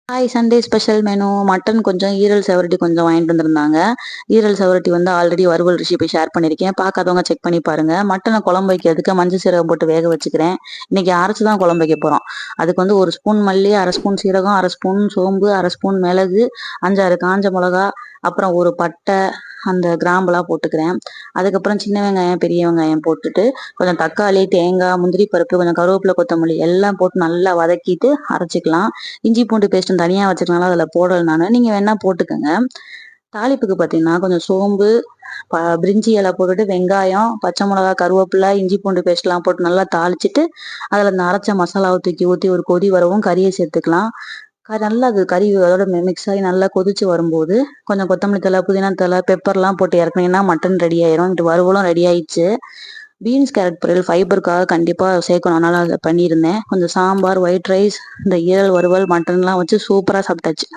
Hi! Sunday special menu mutton கொஞ்சம், ஈரல் செவரட்டி கொஞ்சம் வாங்கிட்டு வந்திருந்தாங்க. ஈரல் செவரட்டி வந்து ஆல்ரெடி வறுவல் ரெசிபி ஷேர் பண்ணியிருக்கேன். பார்க்காதவங்க செக் பண்ணி பாருங்க. மட்டன குழம்பு வைக்கிறதுக்கு மஞ்சள் சீரகம் போட்டு வேக வச்சுக்கிறேன். இன்னைக்கு அரைச்சு தான் குழம்பு வைக்க போறோம். அதுக்கு வந்து 1 ஸ்பூன் மல்லி, 1/2 ஸ்பூன் சீரகம், 1/2 ஸ்பூன் சோம்பு, 1/2 ஸ்பூன் மிளகு, 5, 6 காஞ்ச மிளகா, அப்புறம் ஒரு பட்டை, அந்த கிராம்பெல்லாம் போட்டுக்கிறேன். அதுக்கப்புறம் சின்ன வெங்காயம், பெரிய வெங்காயம் போட்டுட்டு, கொஞ்சம் தக்காளி, தேங்காய், முந்திரி பருப்பு, கொஞ்சம் கருவேப்பிலை, கொத்தமல்லி எல்லாம் போட்டு நல்லா வதக்கிட்டு அரைச்சிக்கலாம். இஞ்சி பூண்டு பேஸ்ட்டும் தனியா வச்சுக்கனால அதுல போடல நானு. நீங்க வேணா போட்டுக்கங்க. தாளிப்புக்கு பார்த்தீங்கன்னா, கொஞ்சம் சோம்பு, பிரிஞ்சி இலை போட்டுட்டு வெங்காயம், பச்சை மிளகா, கருவேப்பிலை, இஞ்சி பூண்டு பேஸ்ட்லாம் போட்டு நல்லா தாளிச்சுட்டு, அதில் இந்த அரைச்ச மசாலாவை தூக்கி ஊற்றி ஒரு கொதி வரவும் கறியை சேர்த்துக்கலாம். நல்லா அது கறி அதோட மிக்ஸ் ஆகி நல்லா கொதிச்சு வரும்போது, கொஞ்சம் கொத்தமல்லி தழை, புதினா தழை, பெப்பர்லாம் போட்டு இறக்குனீங்கன்னா மட்டன் ரெடி ஆயிரும். இங்கிட்டு வறுவலும் ரெடி ஆயிடுச்சு. பீன்ஸ் கேரட் பொரியல் ஃபைபருக்காக கண்டிப்பா சேர்க்கணும். அதனால அதை பண்ணியிருந்தேன். கொஞ்சம் சாம்பார், ஒயிட் ரைஸ், இந்த ஈரல் வறுவல், மட்டன்லாம் வச்சு சூப்பரா சாப்பிட்டாச்சு.